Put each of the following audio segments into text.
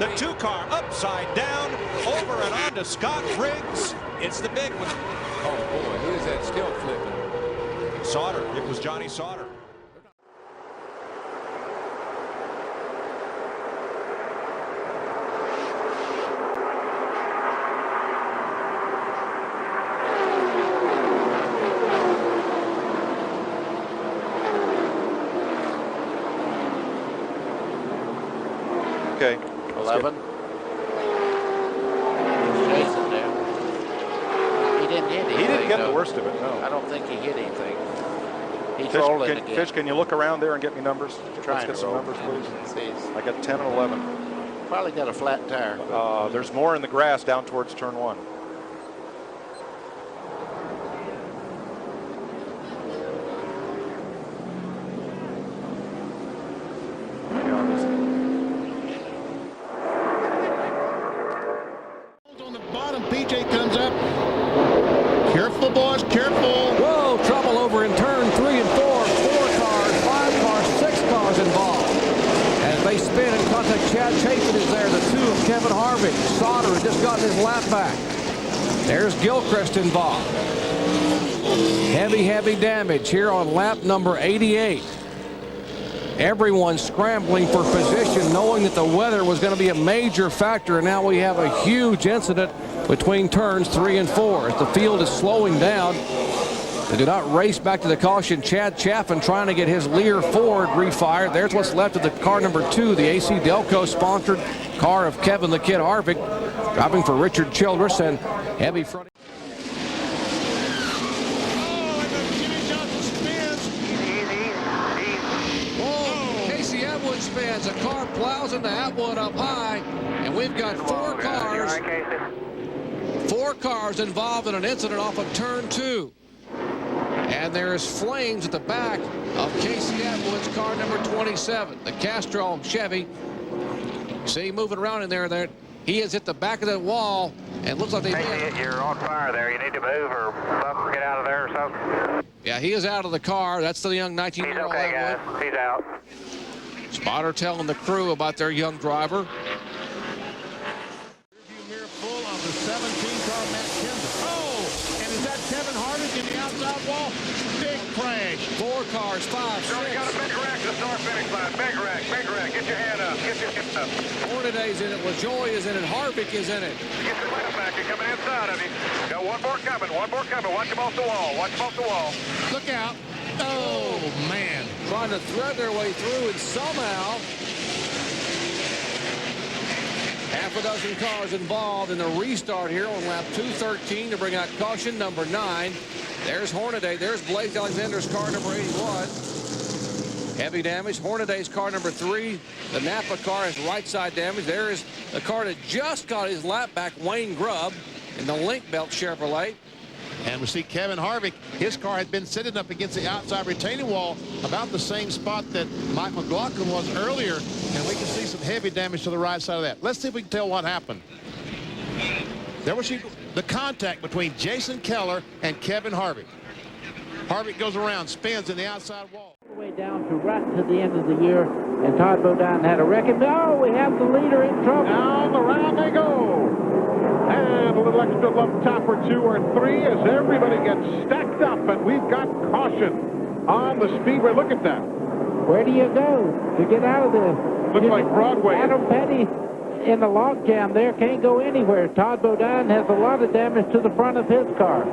The 2-car upside down, over and on to Scott Briggs. It's the big one. Oh boy, who is that still flipping? Sauter. It was Johnny Sauter. Okay. 11. Jason there. He didn't hit anything. He didn't get though. the worst of it, no. I don't think he hit anything. He's rolling again. Fish, can you look around there and get me numbers? Let's get some numbers, please. I got 10 and 11. Probably got a flat tire. There's more in the grass down towards turn 1. PJ comes up. Careful, boys, careful. Whoa, trouble over in turn 3 and 4. 4 cars, 5 cars, 6 cars involved. As they spin and contact, Chad Chapin is there. The 2 of Kevin Harvick. Sauter has just gotten his lap back. There's Gilchrist involved. Heavy damage here on lap number 88. Everyone scrambling for position, knowing that the weather was going to be a major factor, and now we have a huge incident between turns 3 and 4. As the field is slowing down, they do not race back to the caution. Chad Chaffin trying to get his Lear Ford refired. There's what's left of the car number 2, the AC Delco sponsored car of Kevin the Kid Harvick, driving for Richard Childress, and heavy front. Spins. A car plows into Atwood up high, and we've got 4 cars. 4 cars involved in an incident off of turn 2. And there is flames at the back of Casey Atwood's car number 27, the Castrol Chevy. See, moving around in there. He has hit the back of that wall, and looks like they did. You're on fire there. You need to move or something, get out of there or something. Yeah, he is out of the car. That's the young 19-year-old. He's okay, guys. He's out. Spotter telling the crew about their young driver. Rearview mirror full of the 17-car Matt Kenseth. Oh, and is that Kevin Harvick in the outside wall? Big crash. 4 cars, 5, 6. We got a big wreck to start finish line. Big wreck. Get your hand up. Get your hand up. Hornaday's in it. LaJoy is in it. Harvick is in it. Get your left back. You're coming inside of you. Got one more coming. Watch him off the wall. Look out. Oh, man. Trying to thread their way through, and somehow half a dozen cars involved in the restart here on lap 213 to bring out caution number 9. There's Hornaday. There's Blaze Alexander's car number 81. Heavy damage. Hornaday's car number 3. The Napa car has right side damage. There is the car that just got his lap back, Wayne Grubb, in the Link Belt Chevrolet. And we see Kevin Harvick. His car had been sitting up against the outside retaining wall, about the same spot that Mike McLaughlin was earlier. And we can see some heavy damage to the right side of that. Let's see if we can tell what happened. There was the contact between Jason Keller and Kevin Harvick. Harvick goes around, spins in the outside wall. All the way down to right to the end of the year, and Todd Bodine had a wreck. No, we have the leader in trouble. Down the round they go. And a little extra lump top or 2 or 3 as everybody gets stacked up, and we've got caution on the speedway. Look at that. Where do you go to get out of this? Looks like Broadway. Adam Petty in the log jam there can't go anywhere. Todd Bodine has a lot of damage to the front of his car.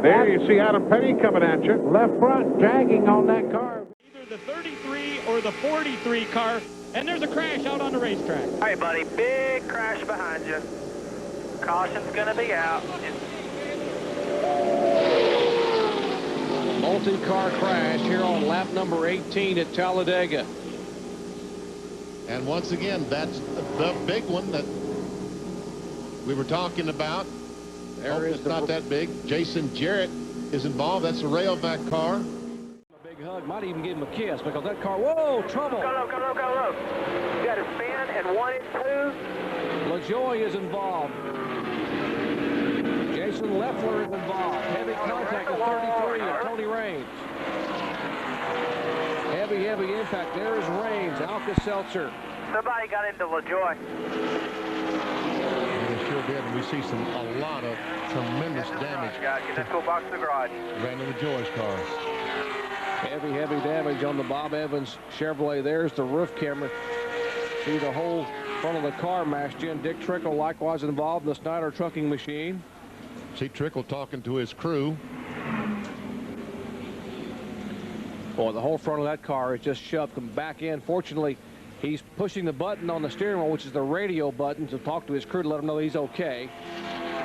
There you see Adam Petty coming at you. Left front dragging on that car. Either the 33 or the 43 car. And there's a crash out on the racetrack. All right, buddy. Big crash behind you. Caution's going to be out. Multi-car crash here on lap number 18 at Talladega. And once again, that's the big one that we were talking about. It's not that big. Jason Jarrett is involved. That's a railback car. Hug, might even give him a kiss because that car, whoa, trouble. Go low. You got to spin and 1 and 2. LaJoy is involved. Jason Leffler is involved. Heavy contact with 33 of Tony Raines. Heavy impact. There is Raines. Alka-Seltzer Somebody got into LaJoy. They sure did. And we see a lot of tremendous damage. Get this toolbox to the garage. Randy LaJoy's car. Heavy damage on the Bob Evans Chevrolet. There's the roof camera. See the whole front of the car mashed in. Dick Trickle likewise involved in the Snyder trucking machine. See Trickle talking to his crew. Boy, the whole front of that car is just shoved back in. Fortunately, he's pushing the button on the steering wheel, which is the radio button, to talk to his crew to let him know he's okay.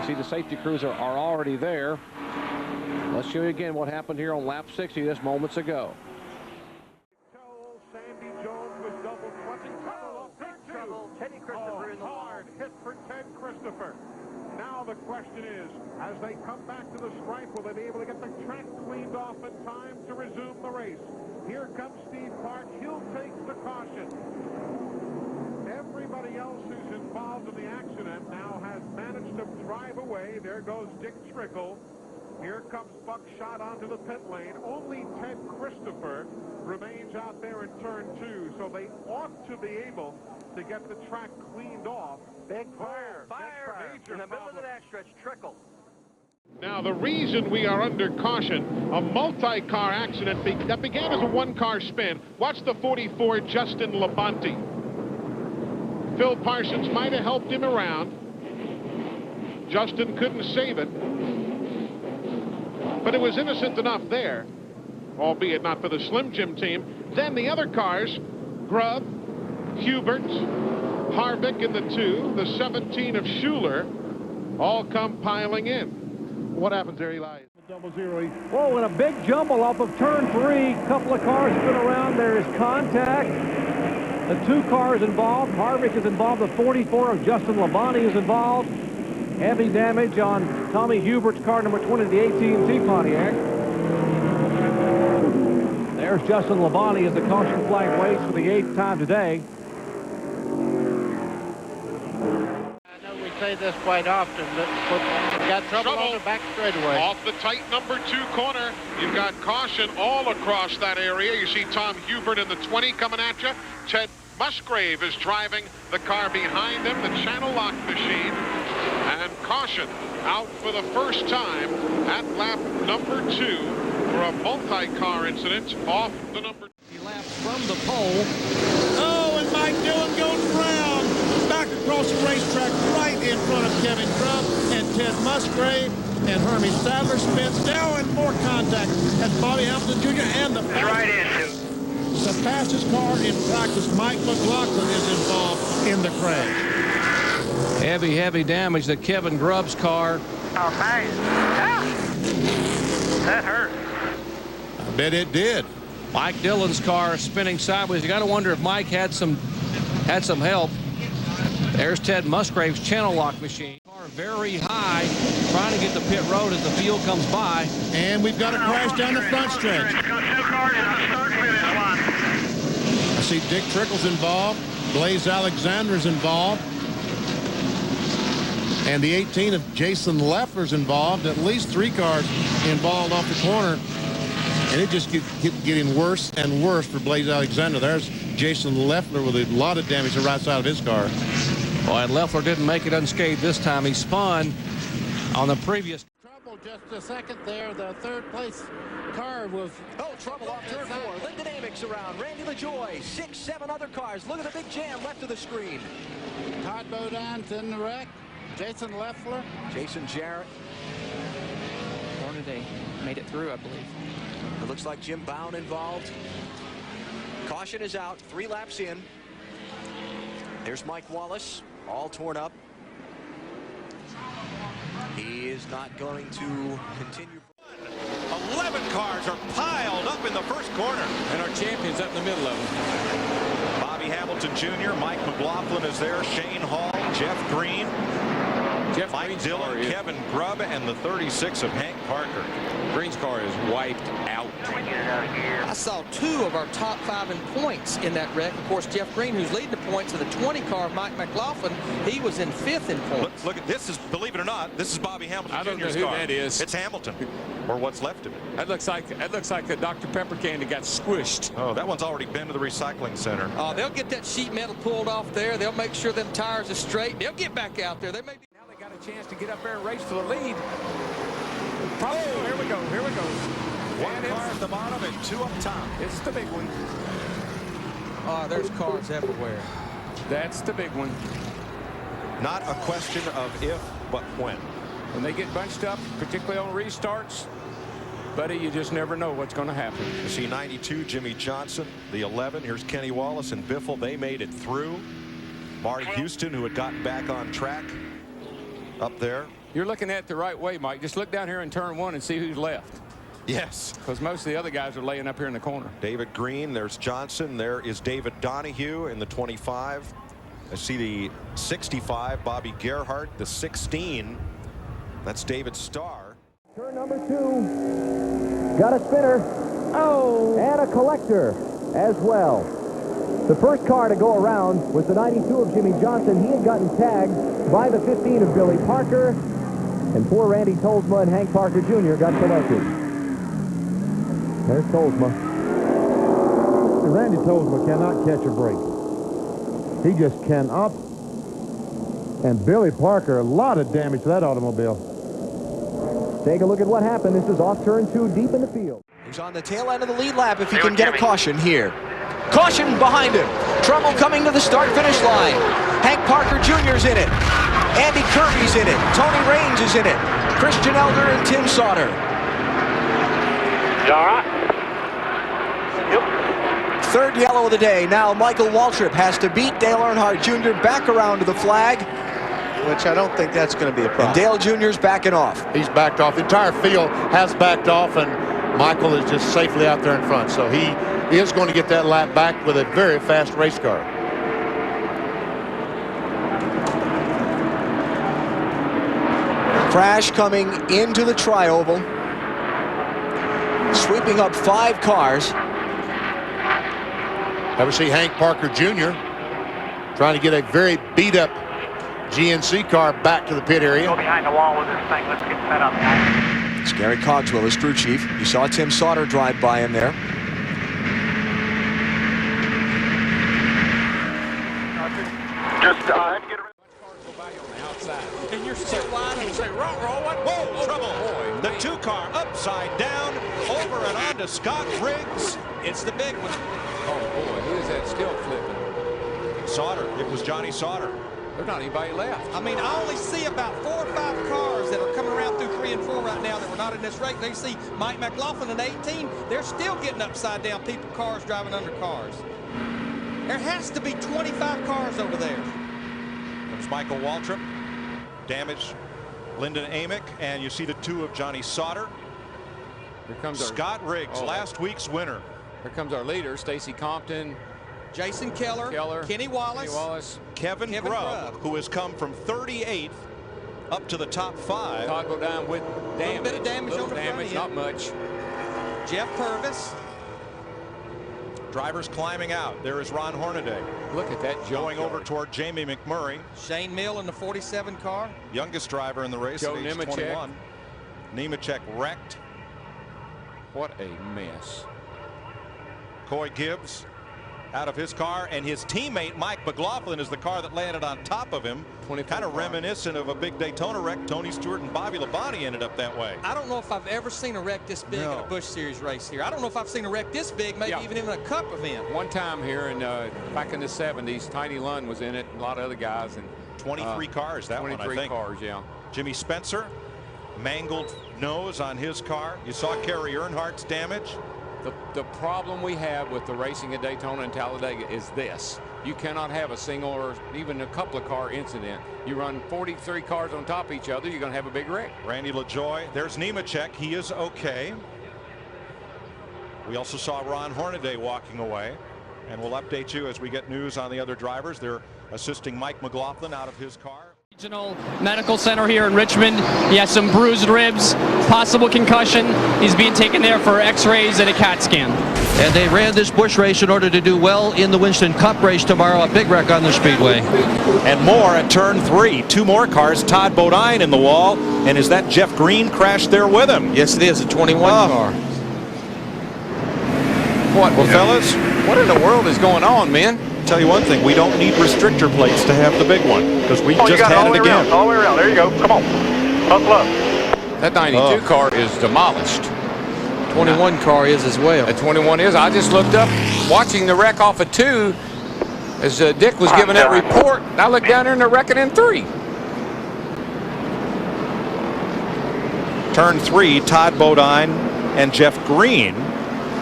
See, the safety crews are already there. Let's show you again what happened here on lap 60 just moments ago. Sandy Jones was double clutching. Trouble. Teddy Christopher in the hard hit for Ted Christopher. Now the question is, as they come back to the stripe, will they be able to get the track cleaned off in time to resume the race? Here comes Steve Park. He'll take the caution. Everybody else who's involved in the accident now has managed to drive away. There goes Dick Trickle. Here comes Buckshot onto the pit lane. Only Ted Christopher remains out there in turn 2, so they ought to be able to get the track cleaned off. Big fire in the middle of the backstretch. Trickle. Now, the reason we are under caution, a multi-car accident that began as a one-car spin. Watch the 44 Justin Labonte. Phil Parsons might have helped him around. Justin couldn't save it. But it was innocent enough there, albeit not for the Slim Jim team. Then the other cars, Grubb, Hubert, Harvick in the 2, the 17 of Schuler, all come piling in. What happens there, Eli? 00. Oh, and a big jumble off of turn 3. Couple of cars spin around. There is contact. The 2 cars involved. Harvick is involved. The 44 of Justin Labonte is involved. Heavy damage on Tommy Hubert's car, number 20, the AT&T Pontiac. There's Justin Labonte as the caution flag waits for the 8th time today. I know we say this quite often, but we've got trouble on the back straightaway. Off the tight number 2 corner. You've got caution all across that area. You see Tom Hubert in the 20 coming at you. Ted Musgrave is driving the car behind him, the channel lock machine. And caution out for the first time at lap number 2 for a multi-car incident off the number. He laps from the pole. Oh, and Mike Dillon goes round back across the racetrack right in front of Kevin Grubb and Ted Musgrave. And Hermie Sadler spins down and more contact as Bobby Hamilton Jr. and the fastest car in practice, Mike McLaughlin, is involved in the crash. Heavy damage to Kevin Grubb's car. Oh, nice. Ah, that hurt. I bet it did. Mike Dillon's car spinning sideways. You got to wonder if Mike had some help. There's Ted Musgrave's channel lock machine. Car very high, trying to get the pit road as the field comes by. And we've got a crash down the front stretch. Got 2 cars in the start-finish line. I see Dick Trickle's involved. Blaze Alexander's involved. And the 18 of Jason Leffler's involved. At least 3 cars involved off the corner. And it just keeps getting worse and worse for Blaze Alexander. There's Jason Leffler with a lot of damage to the right side of his car. Boy, and Leffler didn't make it unscathed this time. He spun on the previous. Trouble just a second there. The 3rd place car was... Oh, trouble off turn 4. Linda Damick's around. Randy LaJoy. 6, 7 other cars. Look at the big jam left of the screen. Todd Bodin's in the wreck. Jason Leffler. Jason Jarrett. Hornaday made it through, I believe. It looks like Jim Bowen involved. Caution is out. 3 laps in. There's Mike Wallace, all torn up. He is not going to continue. 11 cars are piled up in the first corner. And our champion's up in the middle of them. Bobby Hamilton Jr., Mike McLaughlin is there, Shane Hall, Jeff Green, Mike Dillon, Kevin Grubb, and the 36 of Hank Parker. Green's car is wiped out. I saw 2 of our top 5 in points in that wreck. Of course, Jeff Green, who's leading the points in the 20 car of Mike McLaughlin, he was in 5th in points. Look at this. Is, believe it or not, this is Bobby Hamilton Jr.'s car. I don't know who that is. It's Hamilton, or what's left of it. That looks like a Dr. Pepper candy got squished. Oh, that one's already been to the recycling center. Oh, they'll get that sheet metal pulled off there. They'll make sure them tires are straight. They'll get back out there. They may be. Now they got a chance to get up there and race for the lead. Probably. Oh, here we go. Here we go. One car at the bottom and 2 up top. It's the big one. Oh, there's cars everywhere. That's the big one. Not a question of if, but when. When they get bunched up, particularly on restarts, buddy, you just never know what's going to happen. You see 92, Jimmy Johnson, the 11. Here's Kenny Wallace and Biffle. They made it through. Marty Houston, who had gotten back on track up there. You're looking at it the right way, Mike. Just look down here in turn 1 and see who's left. Yes. Because most of the other guys are laying up here in the corner. David Green, there's Johnson. There is David Donahue in the 25. I see the 65, Bobby Gerhardt. The 16, that's David Starr. Turn number 2. Got a spinner. Oh. And a collector as well. The first car to go around was the 92 of Jimmy Johnson. He had gotten tagged by the 15 of Billy Parker. And poor Randy Tolsma and Hank Parker Jr. got collected. There's Tolsma. Randy Tolsma cannot catch a break. He just cannot. And Billy Parker, a lot of damage to that automobile. Take a look at what happened. This is off turn 2, deep in the field. He's on the tail end of the lead lap if he can get a caution here. Caution behind him. Trouble coming to the start-finish line. Hank Parker Jr.'s in it. Andy Kirby's in it. Tony Raines is in it. Christian Elder and Tim Sauter. You all right? Yep. Third yellow of the day. Now Michael Waltrip has to beat Dale Earnhardt Jr. back around to the flag. Which I don't think that's going to be a problem. And Dale Jr.'s backing off. He's backed off. The entire field has backed off, and Michael is just safely out there in front. So he is going to get that lap back with a very fast race car. Crash coming into the tri-oval. Sweeping up 5 cars. Ever see Hank Parker Jr. trying to get a very beat-up GNC car back to the pit area? Go behind the wall with this thing. Let's get set up, guys. It's Gary Cogswell, his crew chief. You saw Tim Sauter drive by him there. Just have to get And you're so wide and say, whoa, Trouble. Boy, the 2 car upside down, over and on to Scott Riggs. It's the big one. oh boy, who is that still flipping? Sauter. It was Johnny Sauter. There's not anybody left. I mean, I only see about 4 or 5 cars that are coming around through 3 and 4 right now that were not in this race. They see Mike McLaughlin in 18. They're still getting upside down. People, cars driving under cars. There has to be 25 cars over there. There's Michael Waltrip. Damage Lyndon Amick, and you see the 2 of Johnny Sauter. Here comes Scott Riggs, last week's winner. Here comes our leader, Stacy Compton, Jason Keller, Kenny Wallace, Kevin Grubb, who has come from 38th up to the top 5. Todd Bodine with damage. A little bit of damage on the front end. Not much. Jeff Purvis. Drivers climbing out. There is Ron Hornaday. Look at that going over toward Jamie McMurray. Shane Mill in the 47 car. Youngest driver in the race Joe at age Nemechek. 21. Nemechek wrecked. What a mess. Coy Gibbs out of his car, and his teammate Mike McLaughlin is the car that landed on top of him. Kind of reminiscent of a big Daytona wreck. Tony Stewart and Bobby Labonte ended up that way. I don't know if I've ever seen a wreck this big in a Busch Series race here. I don't know if I've seen a wreck this big, maybe even in a Cup event. One time here, and back in the 70s, Tiny Lund was in it, a lot of other guys, and 23 cars. That 23 one, I think. cars, yeah. Jimmy Spencer, mangled nose on his car. You saw Kerry Earnhardt's damage. The problem we have with the racing at Daytona and Talladega is this. You cannot have a single or even a couple of car incident. You run 43 cars on top of each other, you're going to have a big wreck. Randy LaJoy. There's Nemechek. He is okay. We also saw Ron Hornaday walking away. And we'll update you as we get news on the other drivers. They're assisting Mike McLaughlin out of his car. Regional Medical Center here in Richmond. He has some bruised ribs, possible concussion. He's being taken there for x-rays and a CAT scan. And they ran this Busch race in order to do well in the Winston Cup race tomorrow. A big wreck on the Speedway. And more at turn 3. 2 more cars. Todd Bodine in the wall. And is that Jeff Green crashed there with him? Yes, it is. A 21 car. What, well, fellas, what in the world is going on, man? Tell you one thing, we don't need restrictor plates to have the big one, because we just had it again. All the way around. There you go. Come on. Buckle up. That 92 car is demolished. 21 car is as well. That 21 is. I just looked up, watching the wreck off of 2, as Dick was giving that report. And I looked down there and they're wrecking in 3. Turn 3, Todd Bodine and Jeff Green.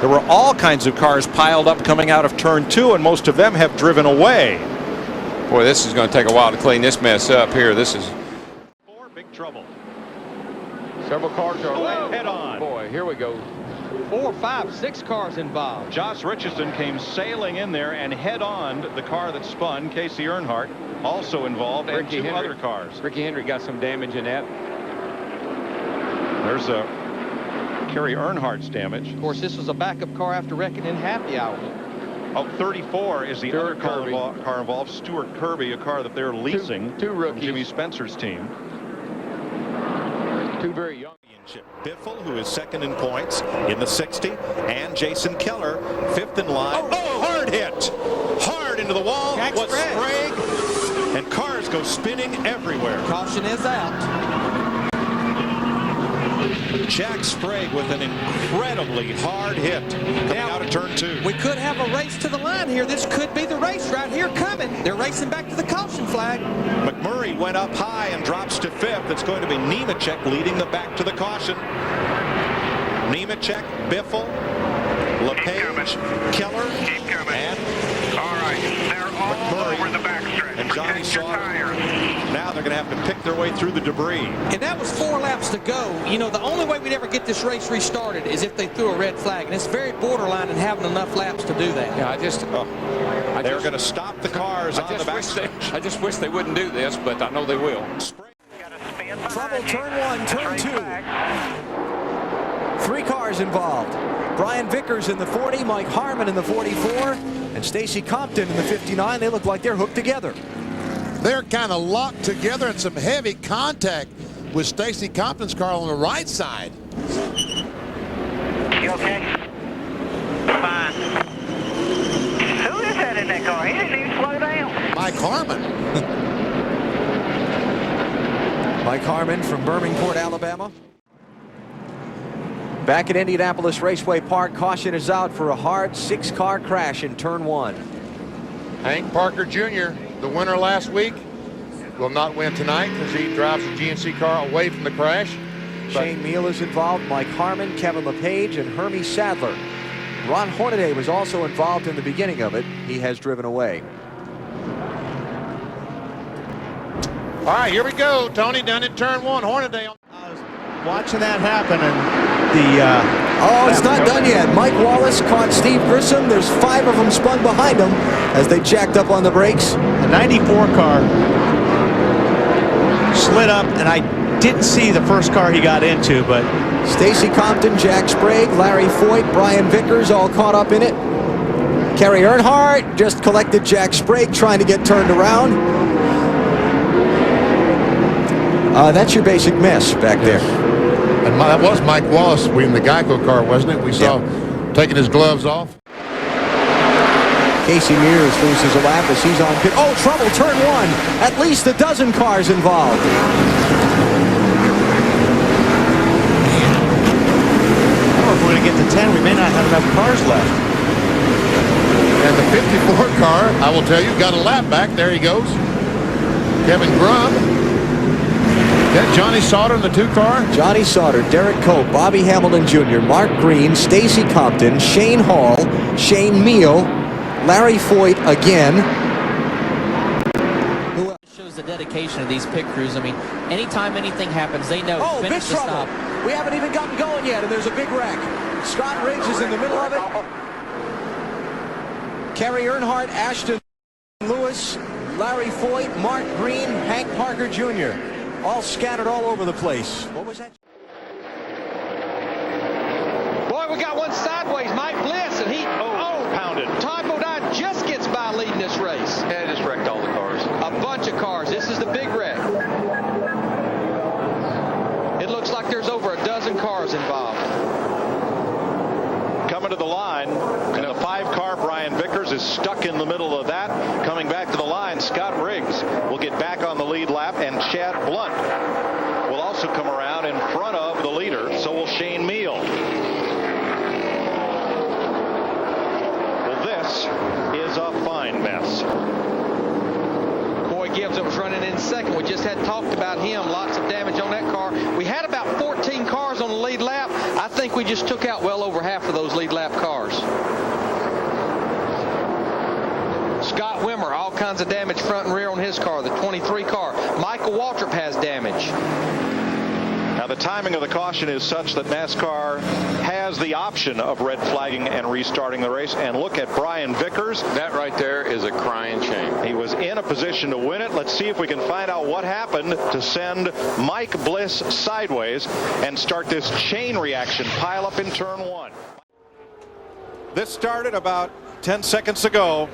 There were all kinds of cars piled up coming out of turn 2, and most of them have driven away. Boy, this is going to take a while to clean this mess up here. This is big trouble. Several cars are head on. Boy, here we go. 4, 5, 6 cars involved. Josh Richardson came sailing in there and head-on the car that spun. Casey Earnhardt also involved, and 2 other cars. Ricky Henry got some damage in that. There's a Kerry Earnhardt's damage. Of course, this was a backup car after wrecking in happy hour. Oh, 34 is the other car involved. Stuart Kirby, a car that they're leasing from Jimmy Spencer's team. 2 very young. Biffle, who is second in points in the 60, and Jason Keller, 5th in line. Oh, hard hit! Hard into the wall. What's Sprague? And cars go spinning everywhere. Caution is out. Jack Sprague with an incredibly hard hit coming out of turn 2. We could have a race to the line here. This could be the race right here coming. They're racing back to the caution flag. McMurray went up high and drops to 5th. It's going to be Nemechek leading the back to the caution. Nemechek, Biffle, LePage, Keller, and McMurray over the backstretch. and Johnny Sauter. Now they're going to have to pick their way through the debris. And that was 4 laps to go. You know, the only way we'd ever get this race restarted is if they threw a red flag. And it's very borderline in having enough laps to do that. Yeah, they're going to stop the cars on the backstretch. I just wish they wouldn't do this, but I know they will. Trouble turn 1, turn 2. 3 cars involved. Brian Vickers in the 40, Mike Harmon in the 44, and Stacy Compton in the 59. They look like they're hooked together. They're kind of locked together, and some heavy contact with Stacy Compton's car on the right side. You okay? Fine. Who is that in that car? He didn't even slow down. Mike Harmon. Mike Harmon from Birmingport, Alabama. Back at Indianapolis Raceway Park, caution is out for a hard 6-car crash in turn 1. Hank Parker Jr., the winner last week, will not win tonight because he drives the GNC car away from the crash. Shane Meal is involved, Mike Harmon, Kevin LePage, and Hermie Sadler. Ron Hornaday was also involved in the beginning of it. He has driven away. All right, here we go. Tony down in turn 1. Hornaday. Watching that happen, and oh, it's not done yet. Mike Wallace caught Steve Grissom. There's 5 of them spun behind him as they jacked up on the brakes. the 94 car slid up, and I didn't see the first car he got into, but Stacy Compton, Jack Sprague, Larry Foyt, Brian Vickers all caught up in it. Kerry Earnhardt just collected Jack Sprague trying to get turned around. That's your basic mess back there. And that was Mike Wallace in the Geico car, wasn't it? We saw taking his gloves off. Casey Mears loses a lap as he's on pit. Oh, trouble, turn 1. At least a dozen cars involved. I don't know if we're going to get to 10. We may not have enough cars left. And the 54 car, I will tell you, got a lap back. There he goes. Kevin Grubb. That Johnny Sauter in the 2 car? Johnny Sauter, Derek Cope, Bobby Hamilton Jr., Mark Green, Stacy Compton, Shane Hall, Shane Meal, Larry Foyt again. Who shows the dedication of these pit crews. I mean, anytime anything happens, they know. Oh, big finish the trouble. stop. We haven't even gotten going yet, and there's a big wreck. Scott Riggs is in the middle of it. Kerry Earnhardt, Ashton Lewis, Larry Foyt, Mark Green, Hank Parker Jr. all scattered all over the place. What was that? Boy, we got one sideways. Mike Bliss, and he pounded. Todd Bodine just gets by leading this race. Yeah, just wrecked all the cars. A bunch of cars. This is the big wreck. It looks like there's over a dozen cars involved. Coming to the line, and the 5-car Brian Vickers is stuck in the middle of that. Coming back to the line, Scott Riggs will get back on the lead lap, and Chad Blunt will also come around in front of the leader. So will Shane Meal. Well, this is a fine mess. Coy Gibbs that was running in second. We just had talked about him. Lots of damage on that car. We had about 14 cars on the lead lap. I think we just took out well over half of those lead lap cars. Scott Wimmer, all kinds of damage front and rear on his car, the 23 car. Michael Waltrip has damage. Now, the timing of the caution is such that NASCAR has the option of red flagging and restarting the race. And look at Brian Vickers. That right there is a crying shame. He was in a position to win it. Let's see if we can find out what happened to send Mike Bliss sideways and start this chain reaction pile up in turn 1. This started about 10 seconds ago.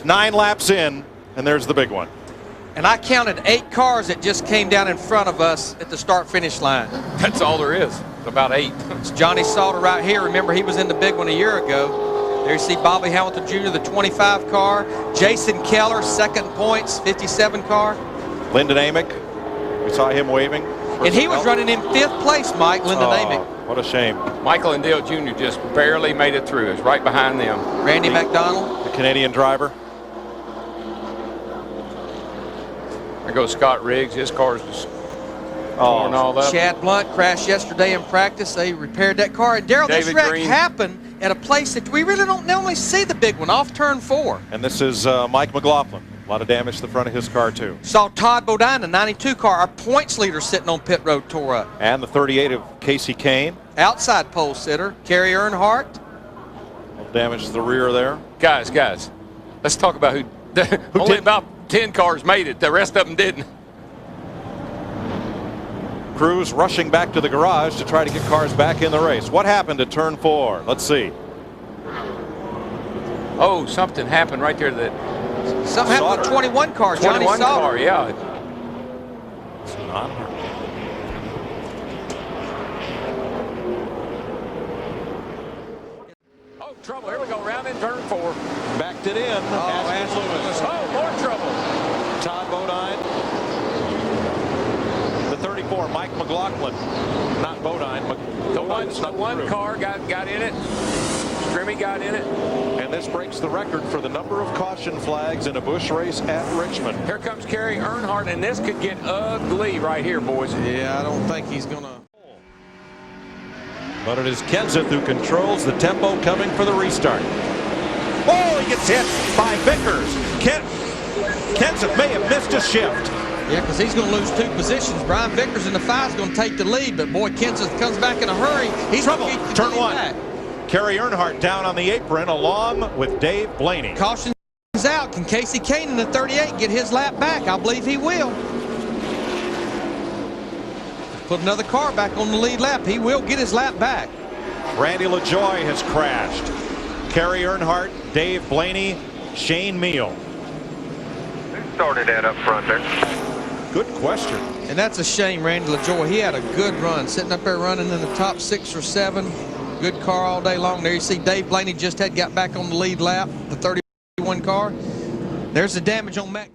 9 laps in, and there's the big one. And I counted 8 cars that just came down in front of us at the start-finish line. That's all there is. It's about 8. It's Johnny Salter right here. Remember, he was in the big one a year ago. There you see Bobby Hamilton Jr., the 25 car. Jason Keller, second points, 57 car. Lyndon Amick, we saw him waving. And he was running in 5th place, Mike, Lyndon Amick. What a shame. Michael and Dale Jr. just barely made it through. It's right behind them. Randy McDonald. The Canadian driver. There goes Scott Riggs. His car's just torn all up. Chad Blunt crashed yesterday in practice. They repaired that car. And Darrell, this wreck happened at a place that we really don't normally see the big one, off turn 4. And this is Mike McLaughlin. A lot of damage to the front of his car, too. Saw Todd Bodine, the 92 car, our points leader, sitting on pit road, tore up. And the 38 of Casey Kane. Outside pole sitter, Kerry Earnhardt. A little damage to the rear there. Guys, let's talk about who only about 10 cars made it. The rest of them didn't. Crews rushing back to the garage to try to get cars back in the race. What happened at turn 4? Let's see. Oh, something happened right there. Something happened with 21 car. 21 car, yeah. It's not. Oh, trouble. Here we go. Round in turn 4. Backed it in. Oh, more trouble. Todd Bodine. The 34, Mike McLaughlin. Not Bodine. The one car got in it. Grimmy got in it. And this breaks the record for the number of caution flags in a Busch race at Richmond. Here comes Kerry Earnhardt, and this could get ugly right here, boys. Yeah, I don't think he's going to. But it is Kenseth who controls the tempo coming for the restart. Oh, he gets hit by Vickers. Kenseth may have missed a shift. Yeah, because he's going to lose 2 positions. Brian Vickers in the 5 is going to take the lead, but boy, Kenseth comes back in a hurry. He's trouble. Turn 1. Back. Kerry Earnhardt down on the apron along with Dave Blaney. Caution's out. Can Casey Kane in the 38 get his lap back? I believe he will. Put another car back on the lead lap. He will get his lap back. Randy LaJoie has crashed. Kerry Earnhardt, Dave Blaney, Shane Meal. Who started that up front there? Good question. And that's a shame, Randy LaJoie. He had a good run, sitting up there running in the top 6 or 7. Good car all day long. There you see Dave Blaney just got back on the lead lap, the 31 car. There's the damage on Matt.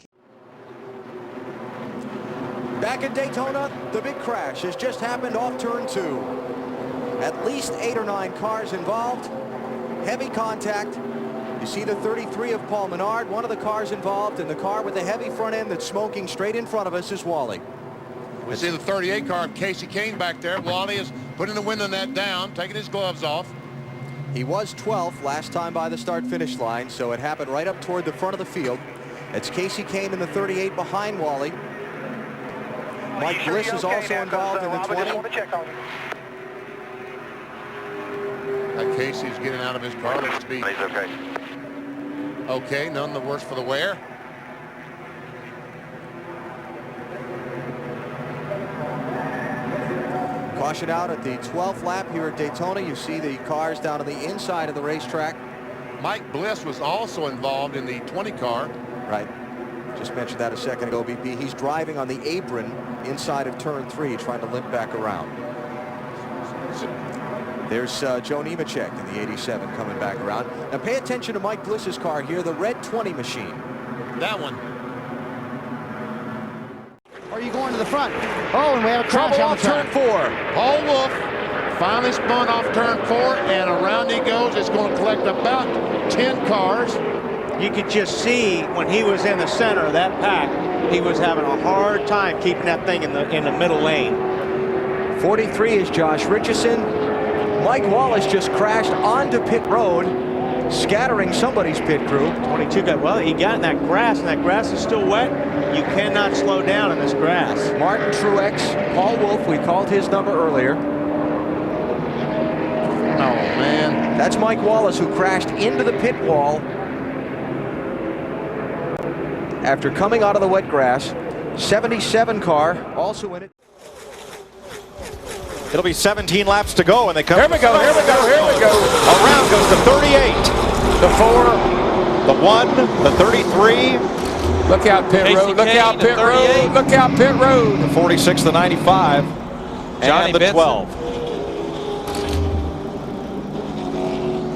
Back at Daytona, the big crash has just happened off turn 2. At least 8 or 9 cars involved. Heavy contact. You see the 33 of Paul Menard, one of the cars involved, and the car with the heavy front end that's smoking straight in front of us is Wally. We see the 38 car of Casey Kane back there. Wally is putting the window net down, taking his gloves off. He was 12th last time by the start-finish line, so it happened right up toward the front of the field. It's Casey Kane in the 38 behind Wally. Mike Bliss is also involved in the 20. Casey's getting out of his car. Looks to be He's okay. okay, none the worse for the wear. Caution out at the 12th lap here at Daytona. You see the cars down on the inside of the racetrack. Mike Bliss was also involved in the 20 car. Right. Just mentioned that a second ago, BP. He's driving on the apron inside of turn 3, trying to limp back around. There's Joe Nemechek in the 87 coming back around. Now pay attention to Mike Bliss's car here, the red 20 machine. That one. Are you going to the front? Oh, and we have a crash on the turn 4. Paul Wolf finally spun off turn 4, and around he goes. It's going to collect about 10 cars. You could just see when he was in the center of that pack, he was having a hard time keeping that thing in the middle lane. 43 is Josh Richardson. Mike Wallace just crashed onto pit road, scattering somebody's pit crew. 22 got, well, he got in that grass, and that grass is still wet. You cannot slow down in this grass. Martin Truex, Paul Wolf, we called his number earlier. Oh, man. That's Mike Wallace, who crashed into the pit wall after coming out of the wet grass. 77 car also in it. It'll be 17 laps to go, and they come. Here we go. Around goes the 38, the 4, the 1, the 33. Look out pit road. Look out pit road. Look out pit road. The 46, the 95, Johnny and the Benson. 12.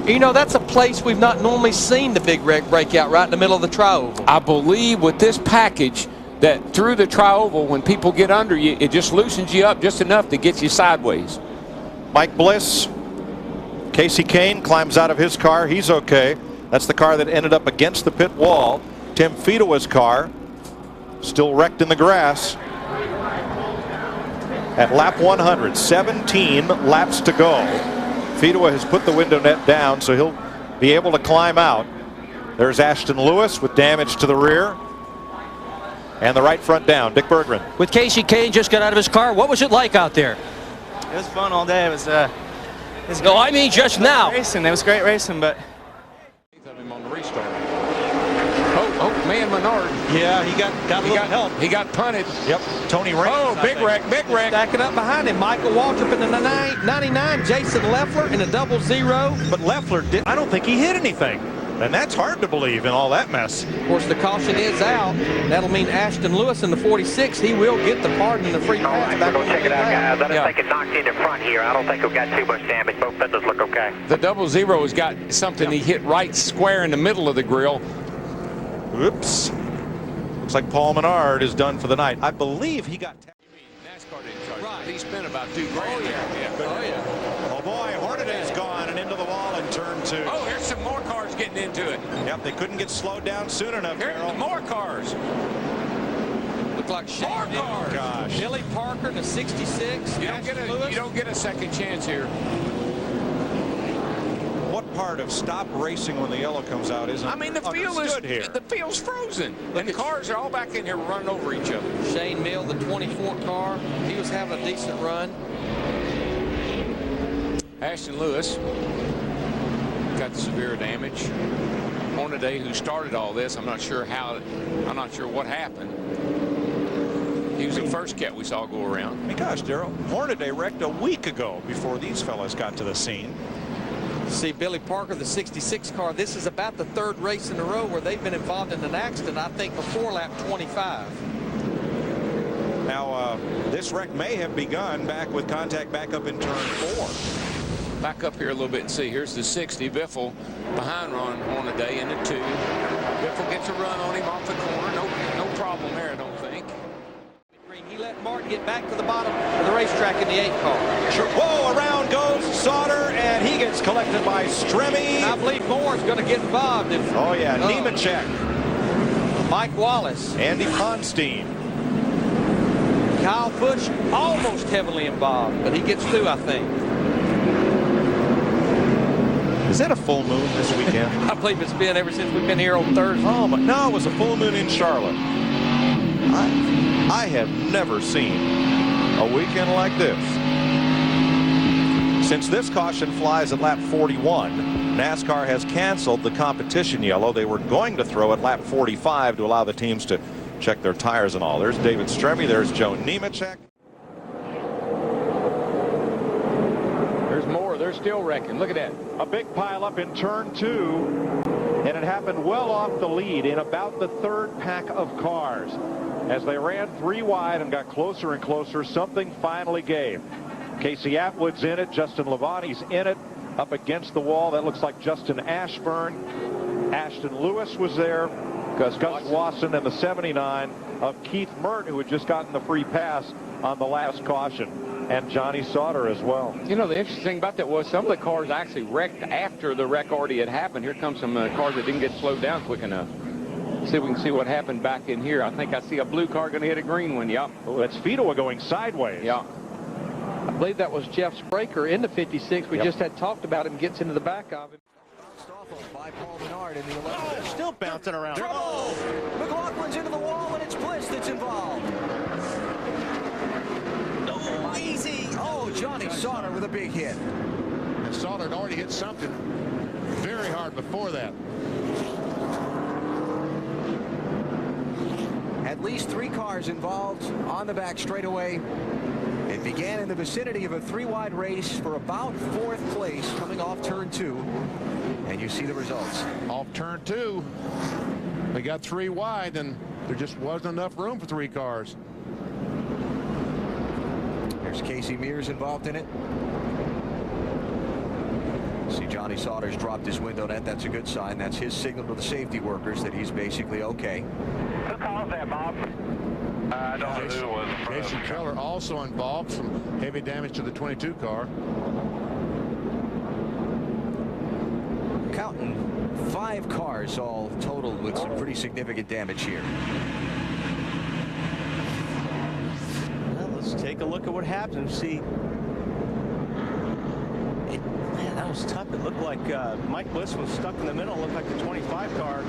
You know, that's a place we've not normally seen the big wreck break out, right in the middle of the tri-oval. I believe with this package that through the tri-oval, when people get under you, it just loosens you up just enough to get you sideways. Mike Bliss, Casey Kane climbs out of his car. He's okay. That's the car that ended up against the pit wall. Tim Fedewa's car still wrecked in the grass. At lap 100, 17 laps to go. Fedewa has put the window net down, so he'll be able to climb out. There's Ashton Lewis with damage to the rear. And the right front down, Dick Berggren. With Casey Kane just got out of his car, what was it like out there? It was fun all day. It was no, I mean just now. Racing. It was great racing, but him on the restart. Oh, man, Menard. yeah, he got a little help. He got punted. Yep, Tony Raines. Oh, big wreck. Stacking up behind him, Michael Waltrip in the 99, Jason Leffler in the 00. But Leffler, I don't think he hit anything. And that's hard to believe in all that mess. Of course, the caution is out. That'll mean Ashton Lewis in the 46. He will get the pardon and the free pass. All right, back we'll go check it out, guys. I don't Yeah. think it knocked in front here. I don't think we've got too much damage. Both fenders look okay. The 00 has got something he hit right square in the middle of the grill. Oops. Looks like Paul Menard is done for the night. I believe he got. NASCAR didn't charge. Right. He spent about $2 grand. Oh boy, Hornaday's gone and into the wall in turn 2. Oh, here's some more cars getting into it. Yep, they couldn't get slowed down soon enough. Here's more cars. Look like Shane More Dillon. cars. Gosh. Billy Parker in the 66. You don't get a second chance here. What part of stop racing when the yellow comes out isn't I mean, the field is here? The field's frozen, and the cars are all back in here running over each other. Shane Mill, the 24 car. He was having a decent run. Ashton Lewis got severe damage. Hornaday, who started all this, I'm not sure what happened. He was the first cat we saw go around. I mean, gosh, Darrell, Hornaday wrecked a week ago before these fellas got to the scene. See Billy Parker, the 66 car. This is about the 3rd race in a row where they've been involved in an accident, I think, before lap 25. Now, this wreck may have begun back with contact back up in turn 4. Back up here a little bit and see. Here's the 60. Biffle behind Ron Hornaday in the 2. Biffle gets a run on him off the corner. No problem there, I don't think. He let Martin get back to the bottom of the racetrack in the 8 car. Whoa, around goes Sauter, and he gets collected by Stremme. And I believe Moore's going to get involved. Oh, yeah, Nemechek. Mike Wallace. Andy Ponstein. Kyle Busch almost heavily involved, but he gets through, I think. Is that a full moon this weekend? I believe it's been ever since we've been here on Thursday. Oh, but no, it was a full moon in Charlotte. I have never seen a weekend like this. Since this caution flies at lap 41, NASCAR has canceled the competition yellow they were going to throw at lap 45 to allow the teams to check their tires and all. There's David Stremme. There's Joe Nemechek. still wrecking. Look at that. A big pile up in turn 2, and it happened well off the lead in about the third pack of cars. As they ran 3 wide and got closer and closer, something finally gave. Casey Atwood's in it. Justin Labonte's in it. Up against the wall, that looks like Justin Ashburn. Ashton Lewis was there. Gus Wasson and the 79 of Keith Mert, who had just gotten the free pass on the last caution. And Johnny Sauter as well. You know, the interesting thing about that was some of the cars actually wrecked after the wreck already had happened. Here comes some cars that didn't get slowed down quick enough. See if we can see what happened back in here. I think I see a blue car going to hit a green one. Yep. Oh, that's Fidoa going sideways. Yeah. I believe that was Jeff Spraker in the 56. We just had talked about him, gets into the back of him. By Paul Menard in the 11th. They're still bouncing around. Trouble! McLaughlin's into the wall, and it's Bliss that's involved. Oh, easy. Oh, Johnny Sauter with a big hit. And Sauter had already hit something very hard before that. At least 3 cars involved on the back straightaway. It began in the vicinity of a 3-wide race for about 4th place coming off turn 2. And you see the results. Off turn 2, they got 3 wide, and there just wasn't enough room for 3 cars. There's Casey Mears involved in it. See Johnny Sauter's dropped his window net. That's a good sign. That's his signal to the safety workers that he's basically okay. Who calls that, Bob? I don't know who it was. Jason Keller also involved. Some heavy damage to the 22 car. Counting 5 cars all totaled with some pretty significant damage here. Well, let's take a look at what happened. See, man, that was tough. It looked like Mike Bliss was stuck in the middle. It looked like the 25 car.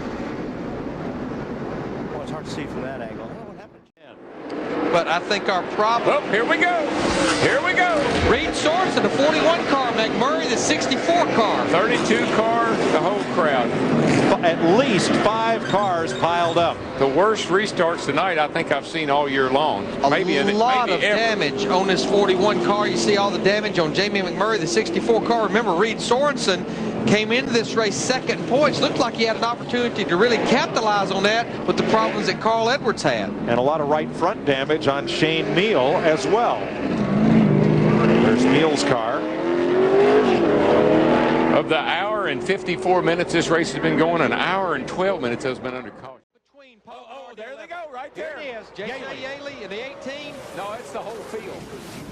Well, it's hard to see from that angle. I don't know what happened. But I think our problem... Oh, here we go. Here we go. Reed Sorensen, the 41 car. McMurray, the 64 car. 32 car, the whole crowd. At least 5 cars piled up. The worst restarts tonight I think I've seen all year long. A lot of damage on this 41 car. You see all the damage on Jamie McMurray, the 64 car. Remember, Reed Sorensen came into this race second in points. Looked like he had an opportunity to really capitalize on that with the problems that Carl Edwards had. And a lot of right front damage on Shane Meal as well. There's Meal's car. Of the hour and 54 minutes this race has been going, an hour and 12 minutes has been under caution. Oh, there they go, right there. There it is. J.J. Yaley in the 18. No, it's the whole field.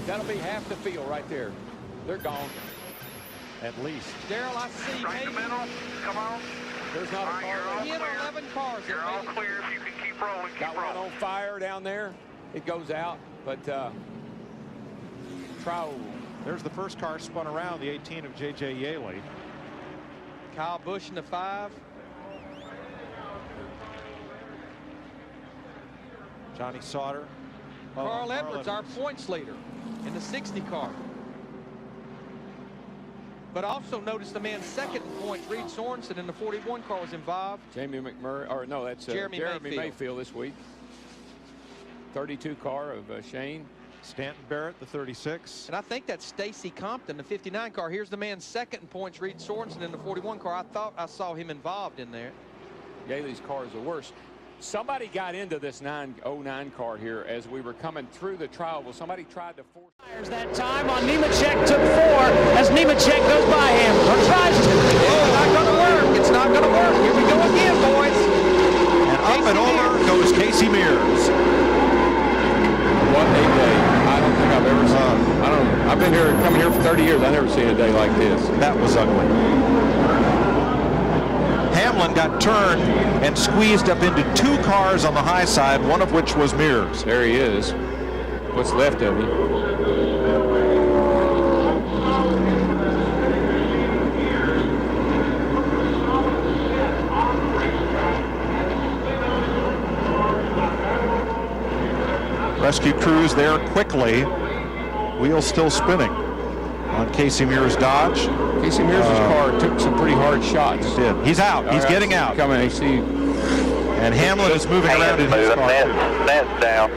That'll be half the field right there. They're gone. At least. Daryl, I see Right in the middle. Come on. There's not a car. He had 11 cars. You're all clear if you can keep rolling. Got one on fire down there. It goes out, but trial. There's the first car spun around, the 18 of J.J. Yaley. Kyle Busch in the 5. Johnny Sauter. Carl Edwards, our points leader in the 60 car. But also notice the man second in points, Reed Sorensen in the 41 car was involved. Jamie McMurray, or no, that's Jeremy Mayfield this week. 32 car of Shane. Stanton Barrett, the 36. And I think that's Stacy Compton, the 59 car. Here's the man second in points, Reed Sorensen in the 41 car. I thought I saw him involved in there. Yaley's car is the worst. Somebody got into this 909 car here as we were coming through the trial. Well, somebody tried to force. That time on Nemechek took 4 as Nemechek goes by him. Or tries to. It's not going to work. It's not going to work. Here we go again, boys. And up and over goes Casey Mears. What a day. I don't think I've ever seen. I've been here, coming here for 30 years. I've never seen a day like this. That was ugly. Hamlin got turned and squeezed up into 2 cars on the high side, one of which was Mears. There he is. What's left of him. Rescue crews there quickly. Wheels still spinning on Casey Mears' Dodge. Casey Mears' car took some pretty hard shots. He did. He's out. He's getting out. Coming, I see. And Hamlin is moving around in his car. That's down.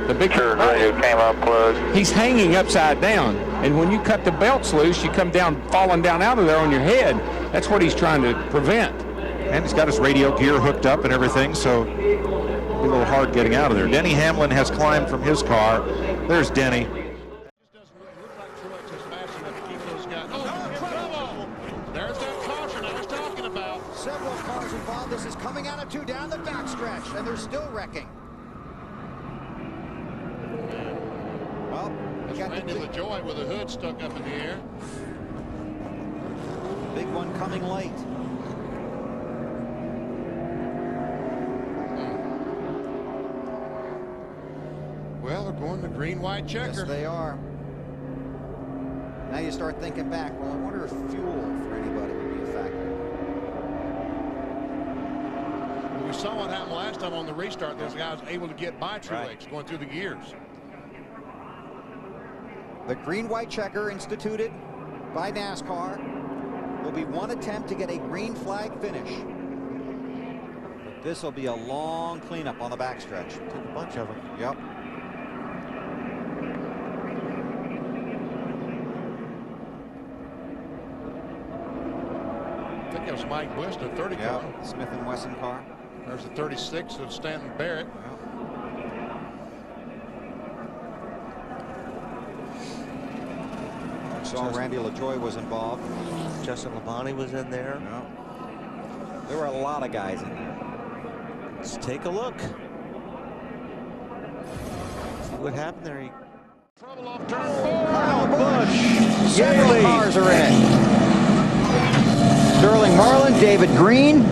The big radio came up close. He's hanging upside down, and when you cut the belts loose, you come down, falling down out of there on your head. That's what he's trying to prevent. And he's got his radio gear hooked up and everything, so it'll be a little hard getting out of there. Denny Hamlin has climbed from his car. There's Denny. There's that caution I was talking about. Several cars involved. This is coming out of 2 down the backstretch, and they're still wrecking. Well, we got Randy LaJoy with a hood stuck up in the air. Big one coming late. Well, they're going the green-white checker. Yes, they are. Now you start thinking back. Well, I wonder if fuel for anybody would be a factor. We saw what happened last time on the restart. Those guys able to get by Truex going through the gears. The green-white checker instituted by NASCAR. There'll be one attempt to get a green flag finish. But this will be a long cleanup on the backstretch. Took a bunch of them. Yep. I think it was Mike Busch, the 30 car. Smith & Wesson car. There's the 36 of Stanton Barrett. Saw Randy LaJoy was involved. Justin Labonte was in there. No. There were a lot of guys in there. Let's take a look. See what happened there. Trouble off turn 4. Kyle Busch. Several cars are in it. Sterling Marlin, David Green.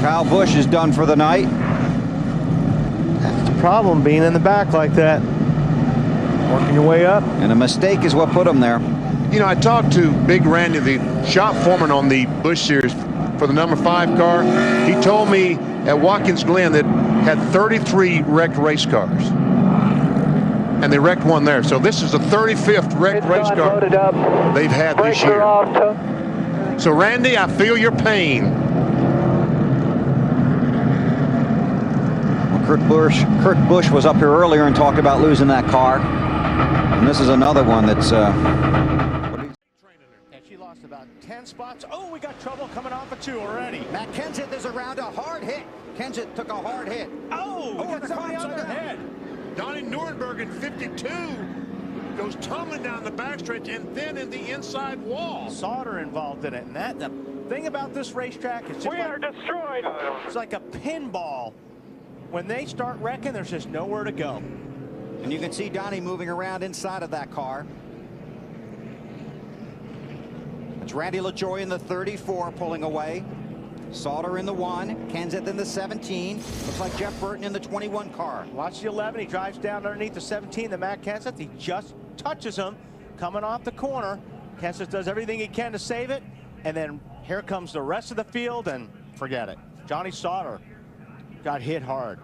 Kyle Busch is done for the night. That's the problem, being in the back like that. Working your way up. And a mistake is what put him there. You know, I talked to Big Randy, the shop foreman on the Busch Series for the number 5 car. He told me at Watkins Glen that had 33 wrecked race cars. And they wrecked one there. So this is the 35th wrecked race car they've had this year. So Randy, I feel your pain. Kurt Busch was up here earlier and talked about losing that car. And this is another one that's... And she lost about 10 spots. Oh, we got trouble coming off of 2 already. Matt Kenseth is around a hard hit. Kenseth took a hard hit. Oh, we got somebody on their head. Donnie Nuremberg in 52 goes tumbling down the backstretch and then in the inside wall. Sauter involved in it. And that the thing about this racetrack is we are destroyed. It's like a pinball. When they start wrecking, there's just nowhere to go. And you can see Donnie moving around inside of that car. It's Randy LaJoy in the 34 pulling away. Sauter in the 1, Kenseth in the 17. Looks like Jeff Burton in the 21 car. Watch the 11. He drives down underneath the 17. The Matt Kenseth, he just touches him coming off the corner. Kenseth does everything he can to save it. And then here comes the rest of the field, and forget it. Johnny Sauter got hit hard.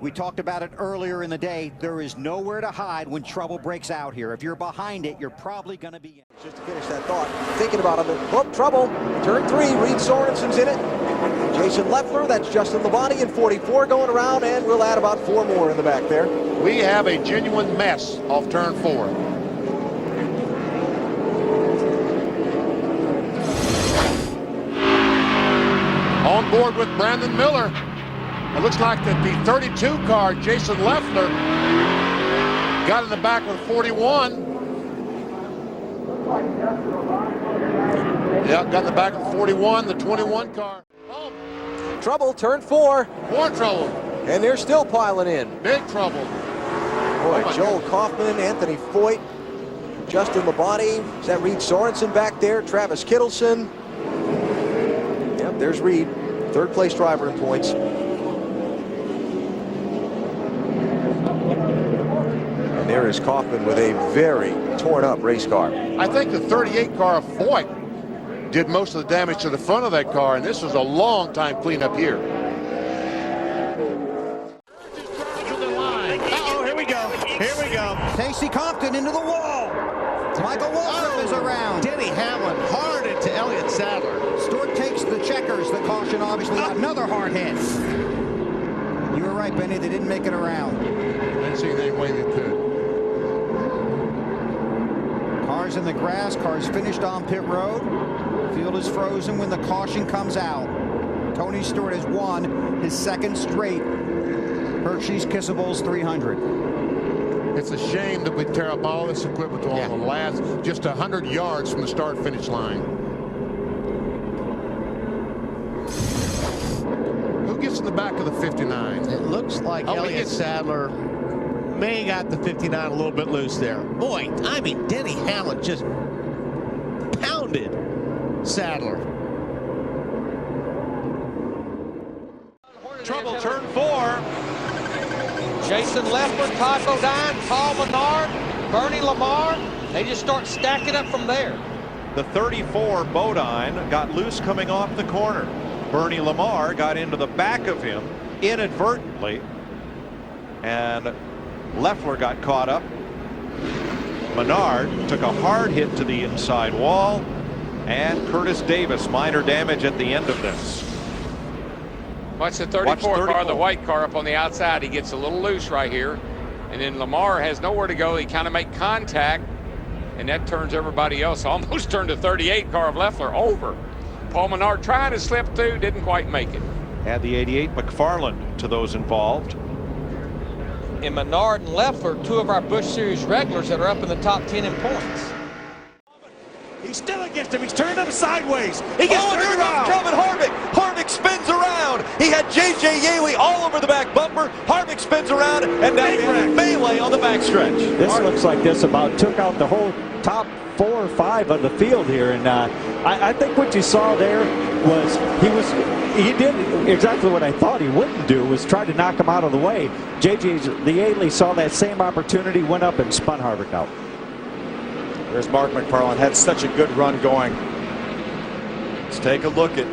We talked about it earlier in the day. There is nowhere to hide when trouble breaks out here. If you're behind it, you're probably going to be in. Just to finish that thought, thinking about him. Oh, trouble. Turn 3, Reed Sorensen's in it. Jason Leffler, that's Justin Labonte in 44 going around, and we'll add about 4 more in the back there. We have a genuine mess off turn 4. On board with Brandon Miller. It looks like that the 32 car, Jason Leffler, got in the back with 41. Yeah, got in the back with 41, the 21 car. Oh. Trouble, turn 4. More trouble. And they're still piling in. Big trouble. Boy, Joel Kaufman, Anthony Foyt, Justin Labonte. Is that Reed Sorensen back there? Travis Kittleson. Yep, there's Reed, 3rd place driver in points. And there is Kaufman with a very torn up race car. I think the 38 car of Foyt did most of the damage to the front of that car, and this was a long time cleanup here. Uh-oh, here we go. Here we go. Casey Compton into the wall. Michael Waltrip is around. Denny Hamlin hard into Elliott Sadler. Stewart takes the checkers. The caution, obviously, another hard hit. You were right, Benny. They didn't make it around. Didn't see any way they could. Cars in the grass. Cars finished on pit road. Field is frozen when the caution comes out. Tony Stewart has won his second straight Hershey's Kissables 300. It's a shame that we tear up all this equipment on the last just 100 yards from the start-finish line. Who gets in the back of the 59? It looks like Elliott Sadler may got the 59 a little bit loose there. Boy, I mean, Denny Hamlin just pounded Sadler. Trouble, turn 4. Jason Leffler, Todd Bodine, Paul Menard, Bernie Lamar. They just start stacking up from there. The 34 Bodine got loose coming off the corner. Bernie Lamar got into the back of him inadvertently, and Leffler got caught up. Menard took a hard hit to the inside wall, and Curtis Davis, minor damage at the end of this. Watch the 34 car, the white car up on the outside. He gets a little loose right here. And then Lamar has nowhere to go. He kind of make contact, and that turns everybody else. Almost turned the 38 car of Leffler over. Paul Menard trying to slip through, didn't quite make it. Add the 88 McFarland to those involved. And Menard and Leffler, 2 of our Busch Series regulars that are up in the top 10 in points. He's still against him. He's turned him sideways. He gets turned around. Drummond Harvick. Harvick spins around. He had J.J. Yaley all over the back bumper. Harvick spins around, and now we have a melee on the backstretch. This looks like this about took out the whole top 4 or 5 of the field here, and I think what you saw there was he did exactly what I thought he wouldn't do, was try to knock him out of the way. J.J. Yaley saw that same opportunity, went up and spun Harvick out. There's Mark McFarland, had such a good run going. Let's take a look at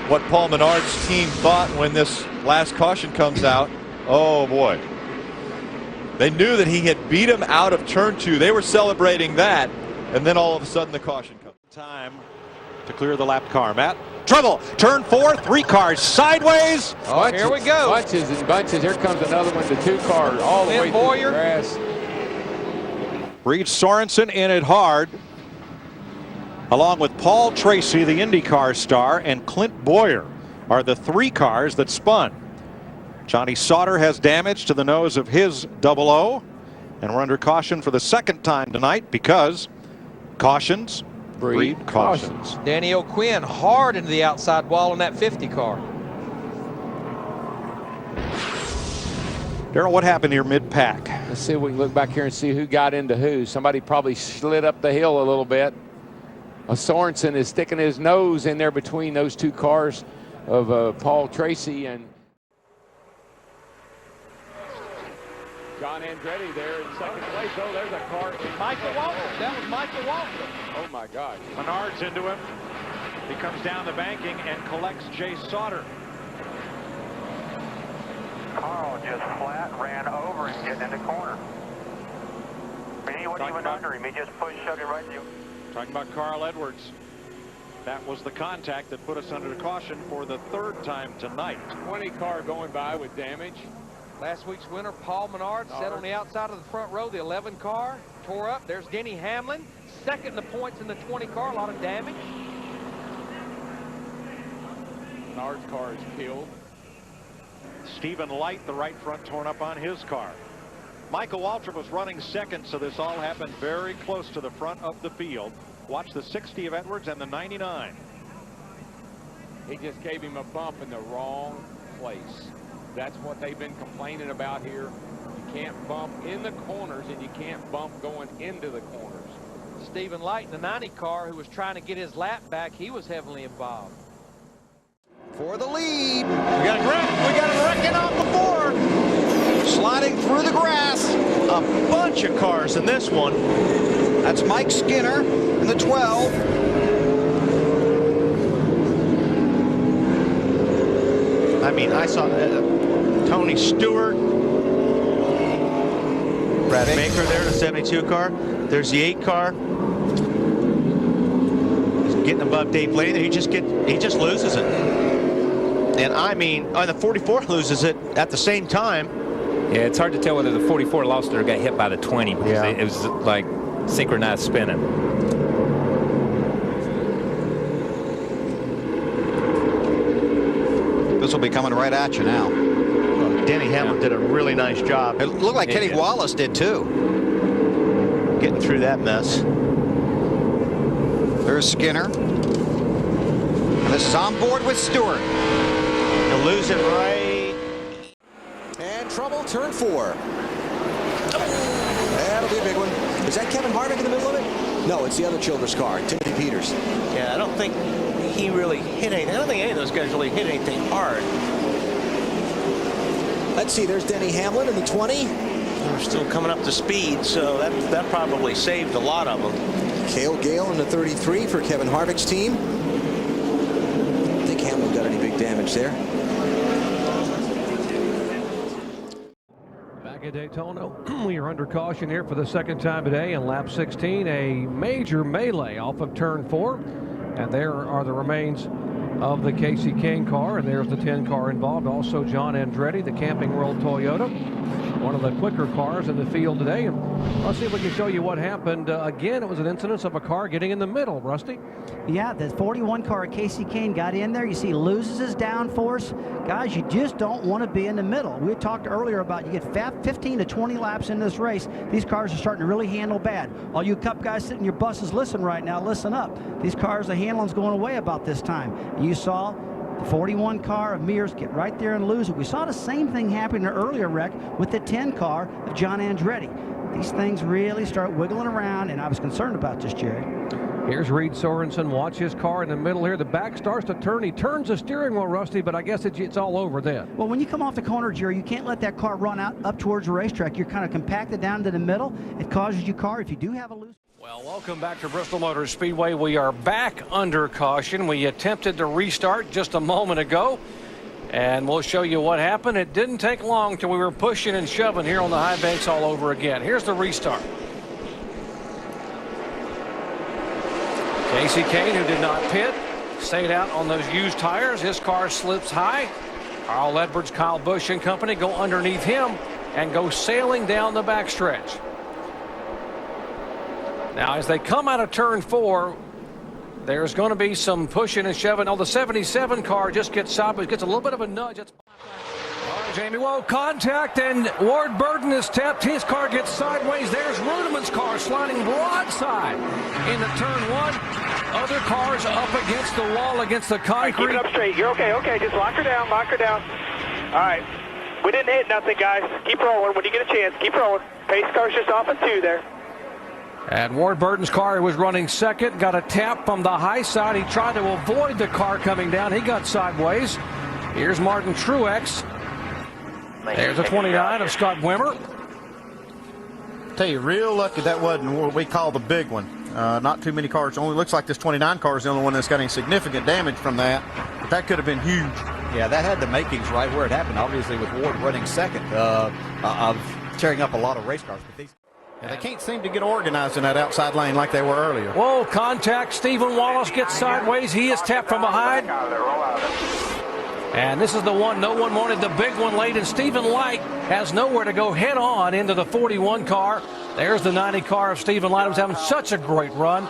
what Paul Menard's team thought when this last caution comes out. Oh boy. They knew that he had beat him out of turn 2. They were celebrating that, and then all of a sudden the caution comes. Time to clear the lap car. Matt, trouble, turn 4, 3 cars sideways. Oh, here we go. Bunches and bunches. Here comes another one, the 2 car all the way through the grass. Reed Sorensen in it hard, along with Paul Tracy, the IndyCar star, and Clint Boyer are the 3 cars that spun. Johnny Sauter has damage to the nose of his 00, and we're under caution for the second time tonight because cautions breed cautions. Danny O'Quinn hard into the outside wall in that 50 car. Darrell, what happened here mid-pack? Let's see if we can look back here and see who got into who. Somebody probably slid up the hill a little bit. Sorensen is sticking his nose in there between those 2 cars of Paul Tracy and John Andretti there in second place. Oh, there's a car. Michael Walker. That was Michael Walker. Oh, my gosh. Menard's into him. He comes down the banking and collects Jay Sauter. Carl just flat ran over and getting in the corner. But he wasn't even under him. He just shoved him right through. Talking about Carl Edwards. That was the contact that put us under caution for the 3rd time tonight. 20 car going by with damage. Last week's winner, Paul Menard, sat on the outside of the front row. The 11 car tore up. There's Denny Hamlin, second in the points in the 20 car. A lot of damage. Menard's car is killed. Stephen Light, the right front torn up on his car. Michael Waltrip was running second, so this all happened very close to the front of the field. Watch the 60 of Edwards and the 99. He just gave him a bump in the wrong place. That's what they've been complaining about here. You can't bump in the corners, and you can't bump going into the corners. Stephen Light in the 90 car, who was trying to get his lap back, he was heavily involved. For the lead. We got a wrecking off the 4. Sliding through the grass. A bunch of cars in this one. That's Mike Skinner in the 12. I mean, I saw Tony Stewart. Brad Baker there, the 72 car. There's the 8 car. He's getting above Dave Blaney. He just loses it. And I mean, the 44 loses it at the same time. Yeah, it's hard to tell whether the 44 lost it or got hit by the 20. Yeah. It was like synchronized spinning. This will be coming right at you now. Well, Denny Hamlin did a really nice job. It looked like Kenny Wallace did too. Getting through that mess. There's Skinner. And this is on board with Stewart. He'll lose it right. And trouble, turn 4. That'll be a big one. Is that Kevin Harvick in the middle of it? No, it's the other Childress car, Timothy Peters. Yeah, I don't think he really hit anything. I don't think any of those guys really hit anything hard. Let's see, there's Denny Hamlin in the 20. They're still coming up to speed, so that probably saved a lot of them. Cale Gale in the 33 for Kevin Harvick's team. I don't think Hamlin got any big damage there. Back at Daytona, we are under caution here for the second time today in lap 16. A major melee off of turn 4. And there are the remains of the Casey King car, and there's the 10 car involved. Also John Andretti, the Camping World Toyota, one of the quicker cars in the field today. And let's see if we can show you what happened. Again, it was an incidence of a car getting in the middle. Rusty? Yeah, the 41 car Casey Kane got in there. You see, loses his downforce. Guys, you just don't want to be in the middle. We talked earlier about you get 15 to 20 laps in this race. These cars are starting to really handle bad. All you Cup guys sitting in your buses, listen right now, listen up. These cars, the handling's going away about this time. And you saw the 41 car of Mears get right there and lose it. We saw the same thing happen in an earlier wreck with the 10 car of John Andretti. These things really start wiggling around, and I was concerned about this, Jerry. Here's Reed Sorensen. Watch his car in the middle here. The back starts to turn. He turns the steering wheel, Rusty, but I guess it's all over then. Well, when you come off the corner, Jerry, you can't let that car run out up towards the racetrack. You're kind of compacted down to the middle. It causes your car, if you do have a loose... Well, welcome back to Bristol Motor Speedway. We are back under caution. We attempted to restart just a moment ago, and we'll show you what happened. It didn't take long till we were pushing and shoving here on the high banks all over again. Here's the restart. Casey Kane, who did not pit, stayed out on those used tires. His car slips high. Carl Edwards, Kyle Busch and company go underneath him and go sailing down the backstretch. Now, as they come out of turn 4, there's going to be some pushing and shoving. Oh, the 77 car just gets sideways, gets a little bit of a nudge. All right, Jamie, whoa, contact, and Ward Burton is tapped. His car gets sideways. There's Rudiman's car sliding broadside into turn 1. Other cars up against the wall, against the concrete. Right, keep it up straight. You're okay, okay. Just lock her down, lock her down. All right. We didn't hit nothing, guys. Keep rolling. When you get a chance, keep rolling. Pace car's just off at 2 there. And Ward Burton's car was running second, got a tap from the high side. He tried to avoid the car coming down. He got sideways. Here's Martin Truex. There's a 29 of Scott Wimmer. Tell you, real lucky that wasn't what we call the big one. Not too many cars. Only looks like this 29 car is the only one that's got any significant damage from that. But that could have been huge. Yeah, that had the makings right where it happened. Obviously, with Ward running second, of tearing up a lot of race cars. But these... Yeah, they can't seem to get organized in that outside lane like they were earlier. Whoa, contact. Stephen Wallace gets sideways. He is tapped from behind. And this is the one no one wanted, the big one late, and Stephen Light has nowhere to go head on into the 41 car. There's the 90 car of Stephen Light, who's having such a great run